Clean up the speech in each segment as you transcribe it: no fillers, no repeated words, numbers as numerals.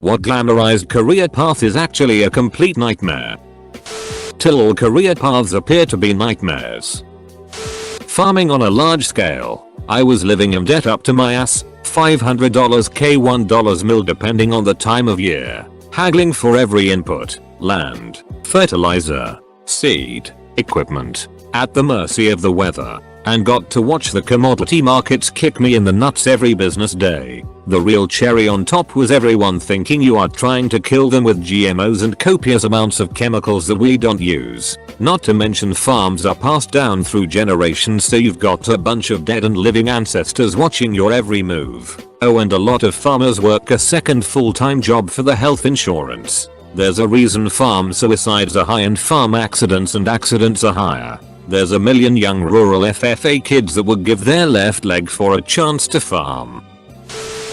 What glamorized career path is actually a complete nightmare. Till all career paths appear to be nightmares. Farming on a large scale. I was living in debt up to my ass, $500 k $1 mil depending on the time of year. Haggling for every input, land, fertilizer, seed, equipment, at the mercy of the weather, and got to watch the commodity markets kick me in the nuts every business day. The real cherry on top was everyone thinking you are trying to kill them with GMOs and copious amounts of chemicals that we don't use. Not to mention farms are passed down through generations, so you've got a bunch of dead and living ancestors watching your every move. Oh, and a lot of farmers work a second full-time job for the health insurance. There's a reason farm suicides are high and farm accidents and accidents are higher. There's a million young rural FFA kids that would give their left leg for a chance to farm.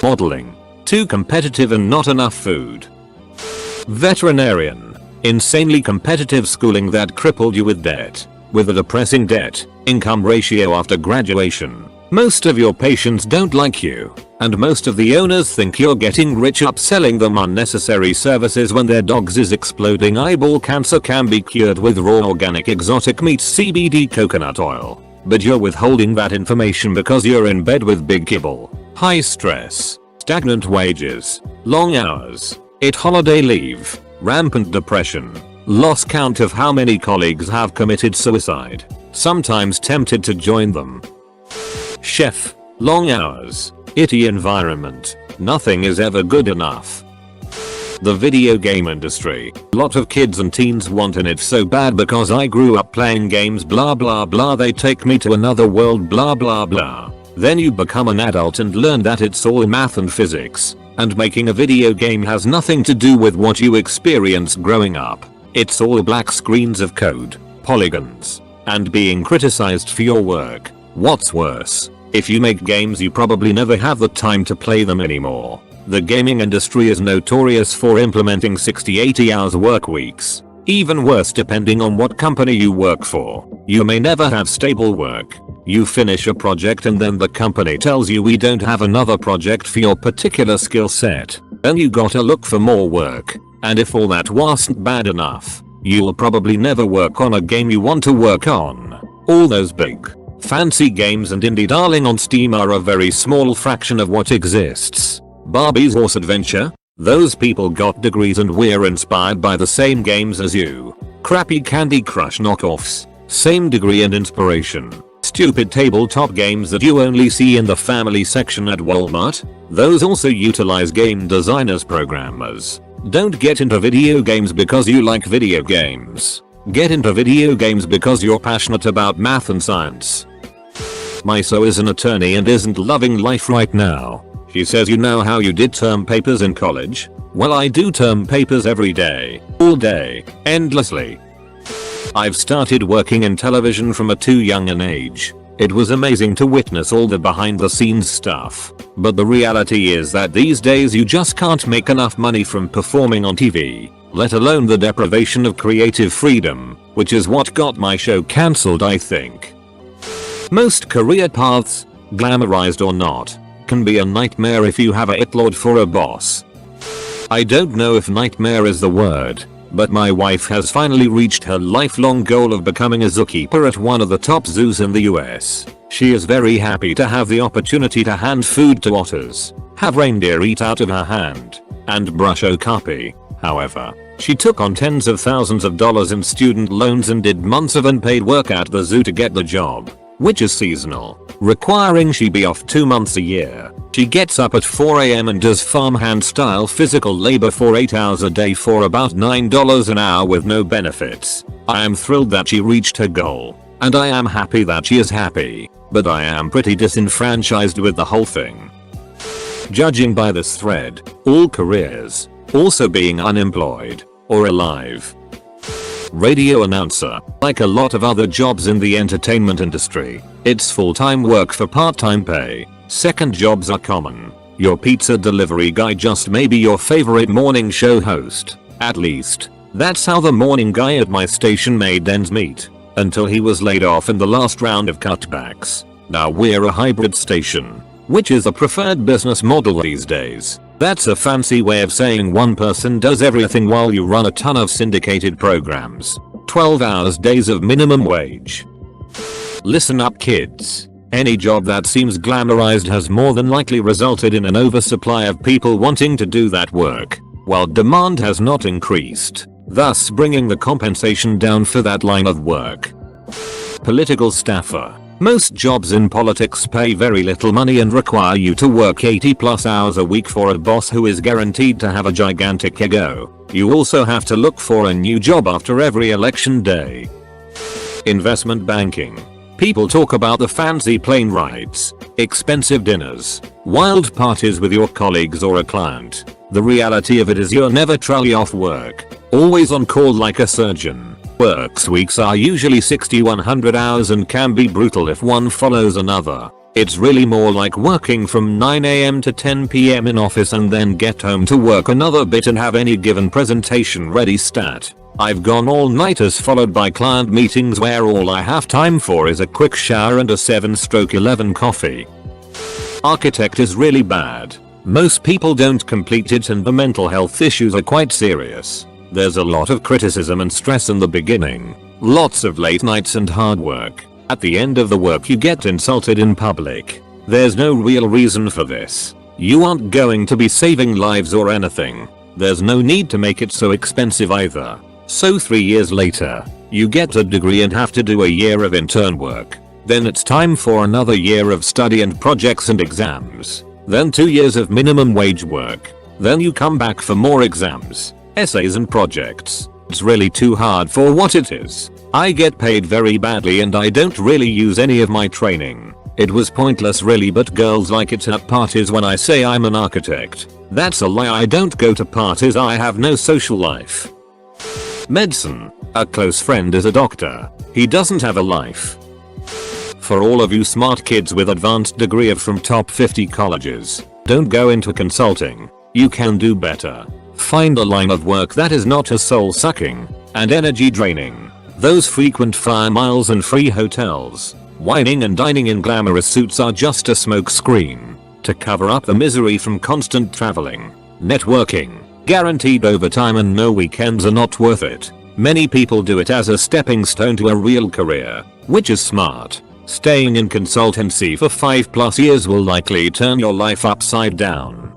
Modeling. Too competitive and not enough food. Veterinarian. Insanely competitive schooling that crippled you with debt. With a depressing debt income ratio after graduation. Most of your patients don't like you, and most of the owners think you're getting rich upselling them unnecessary services when their dog's exploding eyeball cancer can be cured with raw organic exotic meat CBD coconut oil. But you're withholding that information because you're in bed with big kibble, high stress, stagnant wages, long hours, holiday leave, rampant depression, lost count of how many colleagues have committed suicide, sometimes tempted to join them. Chef, long hours, itty environment, nothing is ever good enough. The video game industry. Lot of kids and teens want in it so bad because I grew up playing games blah blah blah, they take me to another world blah blah blah. Then you become an adult and learn that it's all math and physics, and making a video game has nothing to do with what you experienced growing up. It's all black screens of code, polygons, and being criticized for your work. What's worse, if you make games you probably never have the time to play them anymore. The gaming industry is notorious for implementing 60-80 hours work weeks. Even worse, depending on what company you work for, you may never have stable work. You finish a project and then the company tells you we don't have another project for your particular skill set. Then you gotta look for more work. And if all that wasn't bad enough, you'll probably never work on a game you want to work on. All those big, fancy games and indie darling on Steam are a very small fraction of what exists. Barbie's Horse Adventure? Those people got degrees and we're inspired by the same games as you. Crappy Candy Crush knockoffs, same degree and inspiration. Stupid tabletop games that you only see in the family section at Walmart. Those also utilize game designers, programmers. Don't get into video games because you like video games. Get into video games because you're passionate about math and science. Miso is an attorney and isn't loving life right now. She says, you know how you did term papers in college? Well, I do term papers every day, all day, endlessly. I've started working in television from a too young an age. It was amazing to witness all the behind the scenes stuff. But the reality is that these days you just can't make enough money from performing on TV, let alone the deprivation of creative freedom, which is what got my show cancelled, I think. Most career paths, glamorized or not, can be a nightmare if you have a hitlord for a boss. I don't know if nightmare is the word, but my wife has finally reached her lifelong goal of becoming a zookeeper at one of the top zoos in the US. She is very happy to have the opportunity to hand food to otters, have reindeer eat out of her hand, and brush okapi. However, she took on tens of thousands of dollars in student loans and did months of unpaid work at the zoo to get the job, which is seasonal, requiring she be off 2 months a year. She gets up at 4 AM and does farmhand style physical labor for 8 hours a day for about $9 an hour with no benefits. I am thrilled that she reached her goal, and I am happy that she is happy, but I am pretty disenfranchised with the whole thing. Judging by this thread, all careers, also being unemployed, or alive. Radio announcer. Like a lot of other jobs in the entertainment industry, it's full-time work for part-time pay. Second jobs are common. Your pizza delivery guy just may be your favorite morning show host. At least, that's how the morning guy at my station made ends meet. Until he was laid off in the last round of cutbacks. Now we're a hybrid station, which is the preferred business model these days. That's a fancy way of saying one person does everything while you run a ton of syndicated programs. 12 hours days of minimum wage. Listen up kids. Any job that seems glamorized has more than likely resulted in an oversupply of people wanting to do that work, while demand has not increased, thus bringing the compensation down for that line of work. Political staffer. Most jobs in politics pay very little money and require you to work 80+ hours a week for a boss who is guaranteed to have a gigantic ego. You also have to look for a new job after every election day. Investment banking. People talk about the fancy plane rides, expensive dinners, wild parties with your colleagues or a client. The reality of it is you're never truly off work, always on call like a surgeon. Works weeks are usually 60-100 hours and can be brutal if one follows another. It's really more like working from 9 AM to 10 PM in office and then get home to work another bit and have any given presentation ready stat. I've gone all-nighters followed by client meetings where all I have time for is a quick shower and a 7/11 coffee. Architect is really bad. Most people don't complete it and the mental health issues are quite serious. There's a lot of criticism and stress in the beginning. Lots of late nights and hard work. At the end of the work you get insulted in public. There's no real reason for this. You aren't going to be saving lives or anything. There's no need to make it so expensive either. So 3 years later, you get a degree and have to do a year of intern work. Then it's time for another year of study and projects and exams. Then 2 years of minimum wage work. Then you come back for more exams, essays and projects. It's really too hard for what it is. I get paid very badly and I don't really use any of my training. It was pointless really, but girls like it at parties when I say I'm an architect. That's a lie, I don't go to parties, I have no social life. Medicine. A close friend is a doctor. He doesn't have a life. For all of you smart kids with advanced degree from top 50 colleges, don't go into consulting. You can do better. Find a line of work that is not as soul-sucking and energy draining. Those frequent flyer miles and free hotels, whining and dining in glamorous suits are just a smoke screen to cover up the misery from constant traveling. Networking, guaranteed overtime and no weekends are not worth it. Many people do it as a stepping stone to a real career, which is smart. Staying in consultancy for 5+ years will likely turn your life upside down.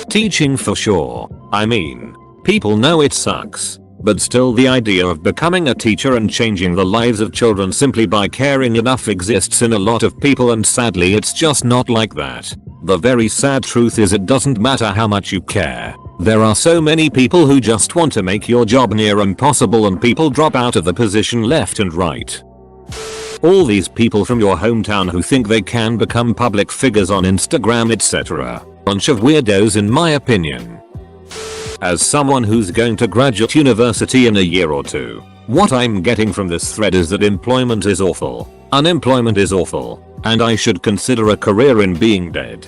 Teaching for sure. I mean, people know it sucks, but still the idea of becoming a teacher and changing the lives of children simply by caring enough exists in a lot of people, and sadly it's just not like that. The very sad truth is it doesn't matter how much you care. There are so many people who just want to make your job near impossible and people drop out of the position left and right. All these people from your hometown who think they can become public figures on Instagram etc. Bunch of weirdos in my opinion. As someone who's going to graduate university in a year or two, what I'm getting from this thread is that employment is awful, unemployment is awful, and I should consider a career in being dead.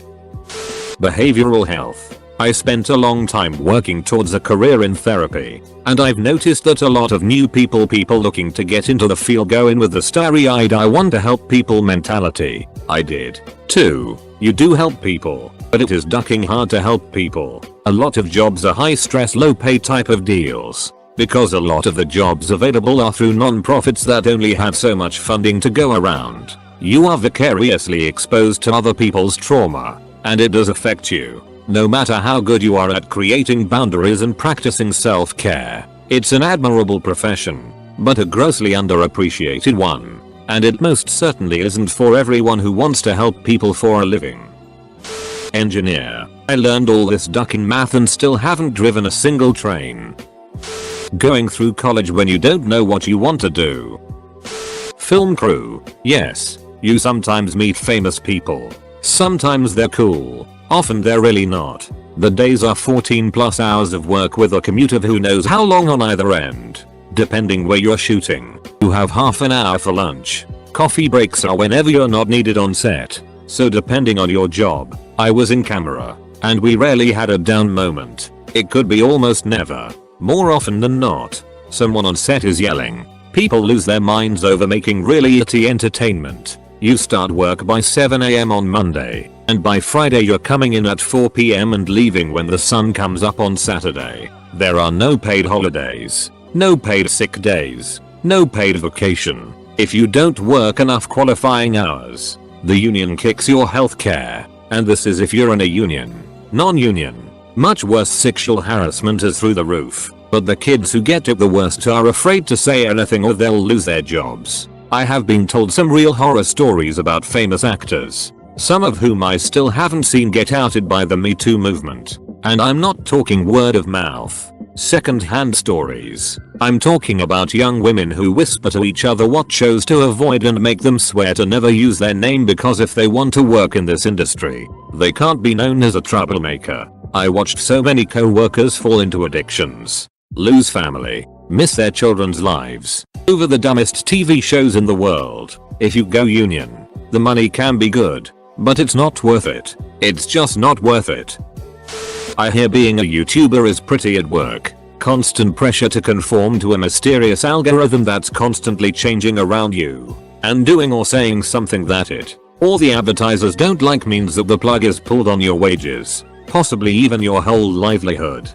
Behavioral health. I spent a long time working towards a career in therapy, and I've noticed that a lot of new people looking to get into the field go in with the starry-eyed I want to help people mentality. I did too. You do help people, but it is ducking hard to help people. A lot of jobs are high stress low pay type of deals, because a lot of the jobs available are through non-profits that only have so much funding to go around. You are vicariously exposed to other people's trauma, and it does affect you. No matter how good you are at creating boundaries and practicing self-care, it's an admirable profession, but a grossly underappreciated one. And it most certainly isn't for everyone who wants to help people for a living. Engineer. I learned all this ducking math and still haven't driven a single train. Going through college when you don't know what you want to do. Film crew. Yes, you sometimes meet famous people. Sometimes they're cool. Often they're really not. The days are 14+ hours of work with a commute of who knows how long on either end. Depending where you're shooting, you have half an hour for lunch. Coffee breaks are whenever you're not needed on set. So depending on your job, I was in camera, and we rarely had a down moment. It could be almost never. More often than not, someone on set is yelling. People lose their minds over making really itty entertainment. You start work by 7 AM on Monday, And by Friday you're coming in at 4 PM and leaving when the sun comes up on Saturday. There are no paid holidays, no paid sick days, no paid vacation. If you don't work enough qualifying hours, the union kicks your healthcare. And this is if you're in a union. Non-union. Much worse, sexual harassment is through the roof. But the kids who get it the worst are afraid to say anything or they'll lose their jobs. I have been told some real horror stories about famous actors, some of whom I still haven't seen get outed by the Me Too movement. And I'm not talking word of mouth, second-hand stories. I'm talking about young women who whisper to each other what shows to avoid and make them swear to never use their name because if they want to work in this industry, they can't be known as a troublemaker. I watched so many co-workers fall into addictions, lose family, miss their children's lives, over the dumbest TV shows in the world. If you go union, the money can be good, but it's not worth it. It's just not worth it. I hear being a YouTuber is pretty at work. Constant pressure to conform to a mysterious algorithm that's constantly changing around you. And doing or saying something that it or the advertisers don't like means that the plug is pulled on your wages. Possibly even your whole livelihood.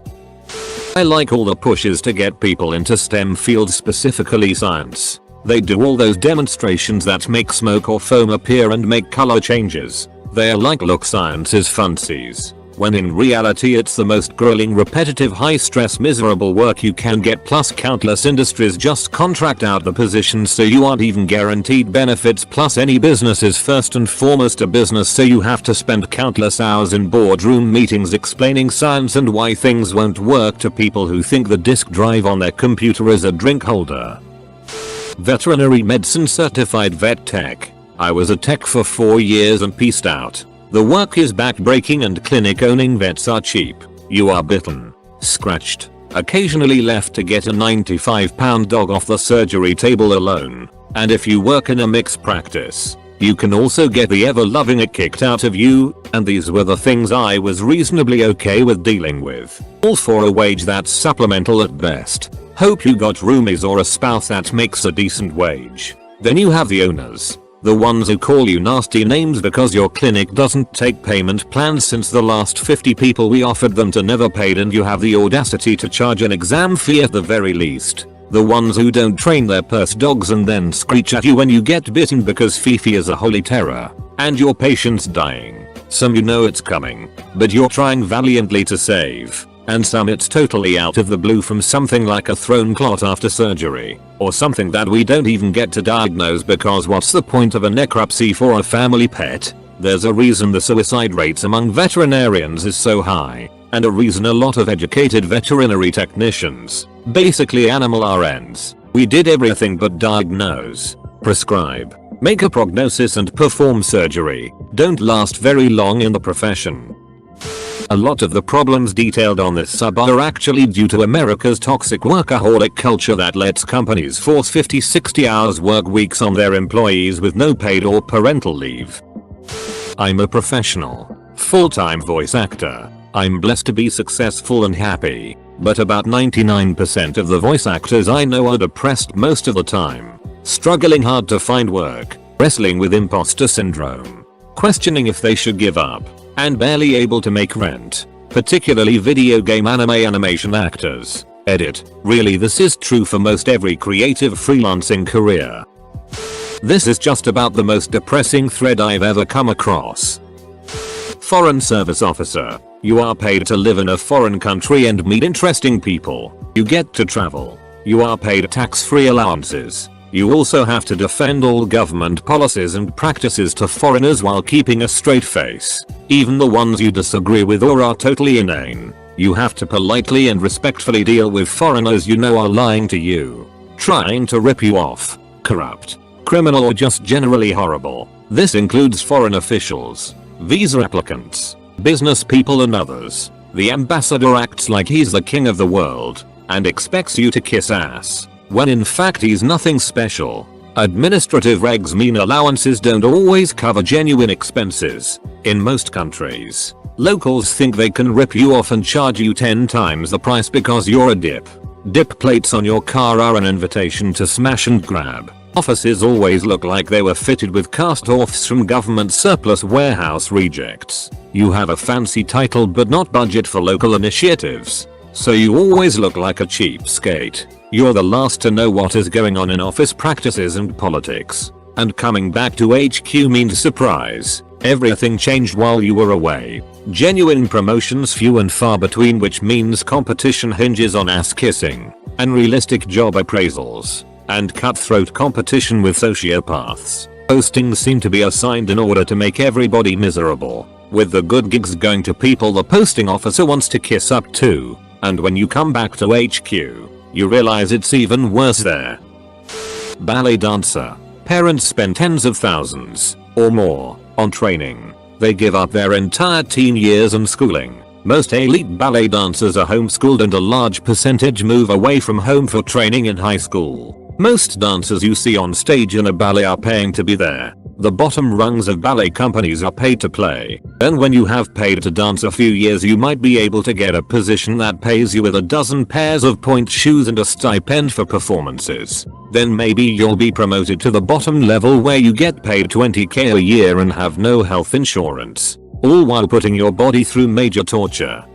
I like all the pushes to get people into STEM fields, specifically science. They do all those demonstrations that make smoke or foam appear and make color changes. They are like, look, science is funsies. When in reality it's the most grueling, repetitive, high stress, miserable work you can get, plus countless industries just contract out the positions so you aren't even guaranteed benefits, plus any business is first and foremost a business so you have to spend countless hours in boardroom meetings explaining science and why things won't work to people who think the disk drive on their computer is a drink holder. Veterinary medicine certified vet tech. I was a tech for 4 years and pieced out. The work is backbreaking and clinic owning vets are cheap. You are bitten, scratched, occasionally left to get a 95-pound dog off the surgery table alone. And if you work in a mixed practice, you can also get the ever-loving it kicked out of you, and these were the things I was reasonably okay with dealing with. All for a wage that's supplemental at best. Hope you got roomies or a spouse that makes a decent wage. Then you have the owners. The ones who call you nasty names because your clinic doesn't take payment plans since the last 50 people we offered them to never paid, and you have the audacity to charge an exam fee at the very least. The ones who don't train their purse dogs and then screech at you when you get bitten because Fifi is a holy terror and your patient's dying. Some you know it's coming, but you're trying valiantly to save. And some it's totally out of the blue from something like a thrown clot after surgery, or something that we don't even get to diagnose because what's the point of a necropsy for a family pet? There's a reason the suicide rates among veterinarians is so high, and a reason a lot of educated veterinary technicians, basically animal RNs, we did everything but diagnose, prescribe, make a prognosis and perform surgery, don't last very long in the profession. A lot of the problems detailed on this sub are actually due to America's toxic workaholic culture that lets companies force 50-60 hours work weeks on their employees with no paid or parental leave. I'm a professional, full-time voice actor. I'm blessed to be successful and happy, but about 99% of the voice actors I know are depressed most of the time, struggling hard to find work, wrestling with imposter syndrome, questioning if they should give up, and barely able to make rent, particularly video game animation actors. Edit. Really, this is true for most every creative freelancing career. This is just about the most depressing thread I've ever come across. Foreign Service Officer. You are paid to live in a foreign country and meet interesting people. You get to travel. You are paid tax-free allowances. You also have to defend all government policies and practices to foreigners while keeping a straight face, even the ones you disagree with or are totally inane. You have to politely and respectfully deal with foreigners you know are lying to you, trying to rip you off, corrupt, criminal, or just generally horrible. This includes foreign officials, visa applicants, business people and others. The ambassador acts like he's the king of the world and expects you to kiss ass, when in fact he's nothing special. Administrative regs mean allowances don't always cover genuine expenses. In most countries, locals think they can rip you off and charge you 10 times the price because you're a dip. Dip plates on your car are an invitation to smash and grab. Offices always look like they were fitted with cast-offs from government surplus warehouse rejects. You have a fancy title but not budget for local initiatives. So you always look like a cheapskate. You're the last to know what is going on in office practices and politics. And coming back to HQ means surprise. Everything changed while you were away. Genuine promotions few and far between, which means competition hinges on ass kissing, unrealistic job appraisals, and cutthroat competition with sociopaths. Postings seem to be assigned in order to make everybody miserable, with the good gigs going to people the posting officer wants to kiss up to. And when you come back to HQ, you realize it's even worse there. Ballet dancer. Parents spend tens of thousands, or more, on training. They give up their entire teen years and schooling. Most elite ballet dancers are homeschooled and a large percentage move away from home for training in high school. Most dancers you see on stage in a ballet are paying to be there. The bottom rungs of ballet companies are paid to play. And when you have paid to dance a few years, you might be able to get a position that pays you with a dozen pairs of pointe shoes and a stipend for performances. Then maybe you'll be promoted to the bottom level where you get paid $20k a year and have no health insurance. All while putting your body through major torture.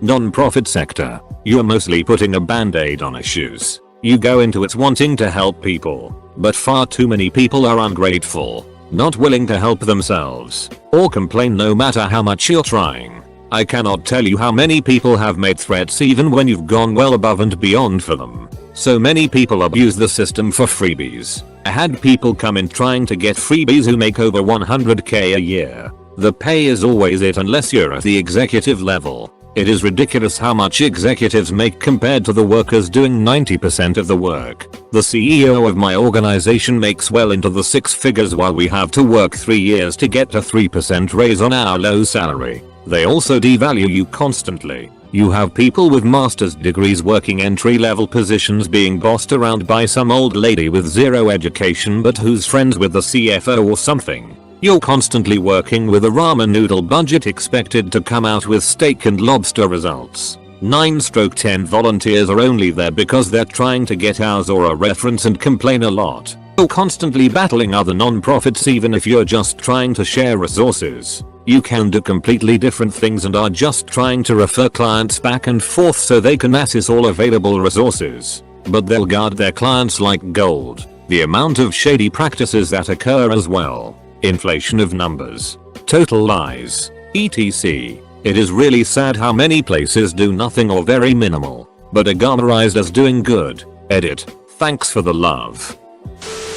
Non-profit sector. You're mostly putting a band-aid on issues. You go into it wanting to help people. But far too many people are ungrateful, not willing to help themselves, or complain no matter how much you're trying. I cannot tell you how many people have made threats even when you've gone well above and beyond for them. So many people abuse the system for freebies. I had people come in trying to get freebies who make over 100k a year. The pay is always it unless you're at the executive level. It is ridiculous how much executives make compared to the workers doing 90% of the work. The CEO of my organization makes well into the six figures while we have to work 3 years to get a 3% raise on our low salary. They also devalue you constantly. You have people with master's degrees working entry-level positions being bossed around by some old lady with zero education but who's friends with the CFO or something. You're constantly working with a ramen noodle budget expected to come out with steak and lobster results. 9/10 volunteers are only there because they're trying to get hours or a reference and complain a lot. You're constantly battling other non-profits even if you're just trying to share resources. You can do completely different things and are just trying to refer clients back and forth so they can access all available resources. But they'll guard their clients like gold. The amount of shady practices that occur as well. Inflation of numbers. Total lies. etc. It is really sad how many places do nothing or very minimal, but are glamorized as doing good. Edit. Thanks for the love.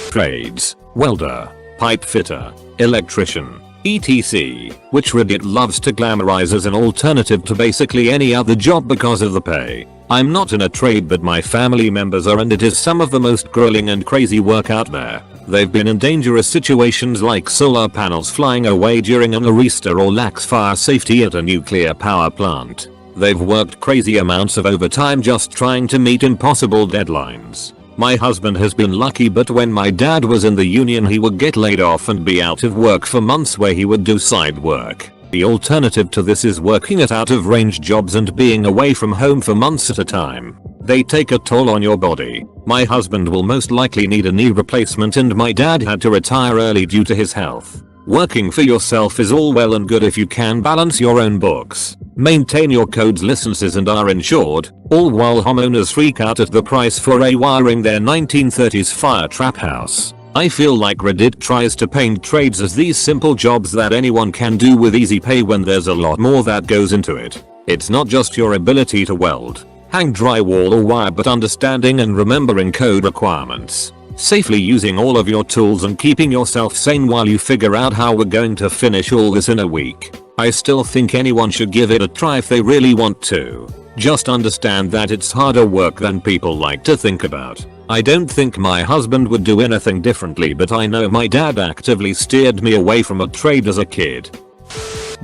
Trades. Welder. Pipe fitter. Electrician. etc. Which Reddit loves to glamorize as an alternative to basically any other job because of the pay. I'm not in a trade but my family members are, and it is some of the most grueling and crazy work out there. They've been in dangerous situations like solar panels flying away during an arresta or lax fire safety at a nuclear power plant. They've worked crazy amounts of overtime just trying to meet impossible deadlines. My husband has been lucky, but when my dad was in the union he would get laid off and be out of work for months where he would do side work. The alternative to this is working at out of range jobs and being away from home for months at a time. They take a toll on your body. My husband will most likely need a knee replacement and my dad had to retire early due to his health. Working for yourself is all well and good if you can balance your own books, maintain your codes, licenses and are insured, all while homeowners freak out at the price for rewiring their 1930s fire trap house. I feel like Reddit tries to paint trades as these simple jobs that anyone can do with easy pay when there's a lot more that goes into it. It's not just your ability to weld, hang drywall or wire, but understanding and remembering code requirements, safely using all of your tools and keeping yourself sane while you figure out how we're going to finish all this in a week. I still think anyone should give it a try if they really want to. Just understand that it's harder work than people like to think about. I don't think my husband would do anything differently, but I know my dad actively steered me away from a trade as a kid.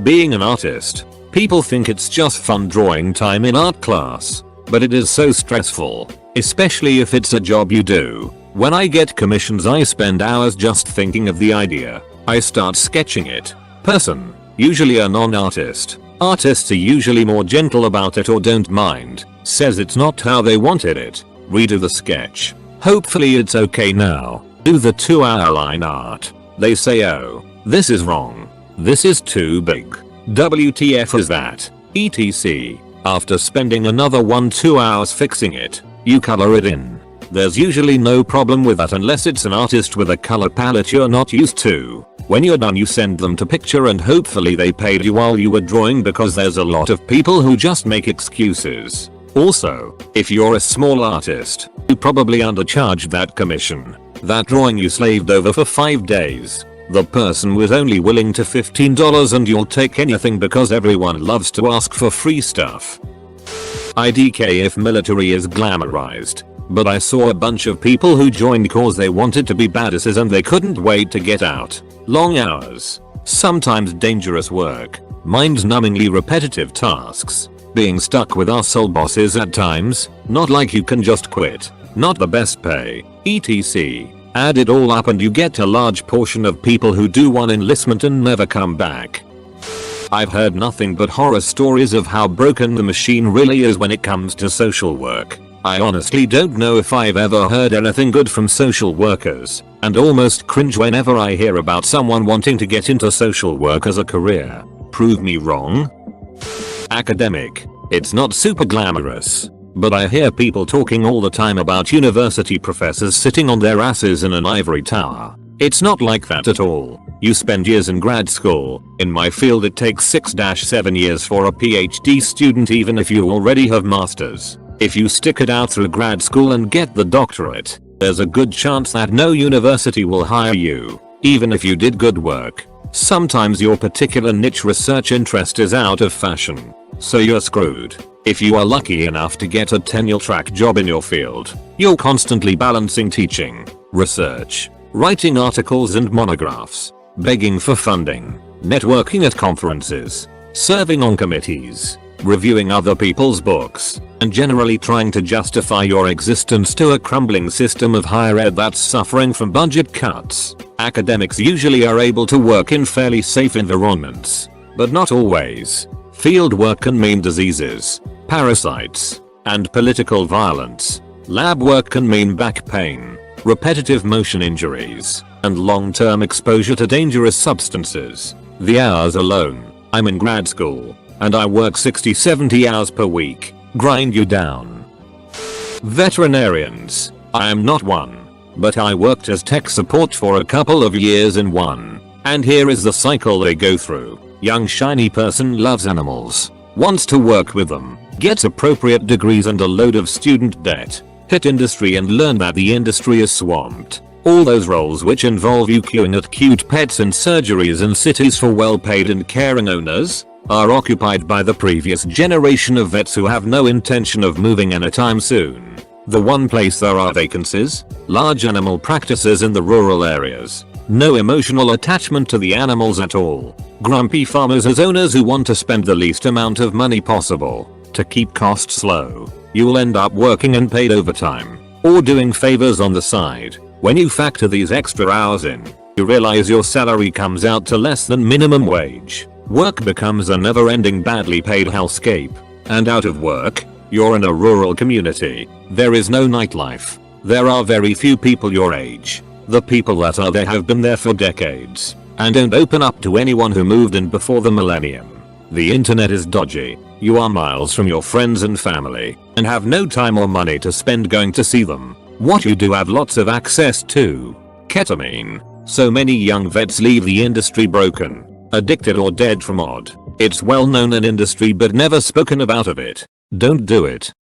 Being an artist. People think it's just fun drawing time in art class, but it is so stressful, especially if it's a job you do. When I get commissions I spend hours just thinking of the idea. I start sketching it. Person. Usually a non-artist. Artists are usually more gentle about it or don't mind. Says it's not how they wanted it. Redo the sketch. Hopefully it's okay now. Do the 2-hour line art. They say, oh, this is wrong. This is too big. WTF is that? etc. After spending another 1-2 hours fixing it, you color it in. There's usually no problem with that unless it's an artist with a color palette you're not used to. When you're done you send them to picture and hopefully they paid you while you were drawing, because there's a lot of people who just make excuses. Also, if you're a small artist, you probably undercharged that commission. That drawing you slaved over for 5 days. The person was only willing to $15 and you'll take anything because everyone loves to ask for free stuff. IDK if military is glamorized. But I saw a bunch of people who joined cause they wanted to be badasses and they couldn't wait to get out. Long hours. Sometimes dangerous work. Mind-numbingly repetitive tasks. Being stuck with arsehole bosses at times. Not like you can just quit. Not the best pay. etc. Add it all up and you get a large portion of people who do one enlistment and never come back. I've heard nothing but horror stories of how broken the machine really is when it comes to social work. I honestly don't know if I've ever heard anything good from social workers, and almost cringe whenever I hear about someone wanting to get into social work as a career. Prove me wrong. Academic. It's not super glamorous. But I hear people talking all the time about university professors sitting on their asses in an ivory tower. It's not like that at all. You spend years in grad school. In my field it takes 6-7 years for a PhD student even if you already have masters. If you stick it out through grad school and get the doctorate, there's a good chance that no university will hire you, even if you did good work. Sometimes your particular niche research interest is out of fashion, so you're screwed. If you are lucky enough to get a tenure-track job in your field, you're constantly balancing teaching, research, writing articles and monographs, begging for funding, networking at conferences, serving on committees, reviewing other people's books, and generally trying to justify your existence to a crumbling system of higher ed that's suffering from budget cuts. Academics usually are able to work in fairly safe environments, but not always. Field work can mean diseases, parasites, and political violence. Lab work can mean back pain, repetitive motion injuries, and long-term exposure to dangerous substances. The hours alone. I'm in grad school, and I work 60-70 hours per week. Grind you down. Veterinarians. I am not one, but I worked as tech support for a couple of years in one. And here is the cycle they go through. Young shiny person loves animals, wants to work with them, gets appropriate degrees and a load of student debt. Hit industry and learn that the industry is swamped. All those roles which involve you queuing at cute pets and surgeries in cities for well-paid and caring owners are occupied by the previous generation of vets who have no intention of moving anytime soon. The one place there are vacancies, large animal practices in the rural areas. No emotional attachment to the animals at all. Grumpy farmers as owners who want to spend the least amount of money possible to keep costs low. You'll end up working unpaid overtime or doing favors on the side. When you factor these extra hours in, you realize your salary comes out to less than minimum wage. Work becomes a never-ending badly paid hellscape. And out of work, you're in a rural community. There is no nightlife. There are very few people your age. The people that are there have been there for decades and don't open up to anyone who moved in before the millennium. The internet is dodgy. You are miles from your friends and family and have no time or money to spend going to see them. What you do have lots of access to. Ketamine. So many young vets leave the industry broken, addicted or dead from OD. It's well known in industry but never spoken about of it. Don't do it.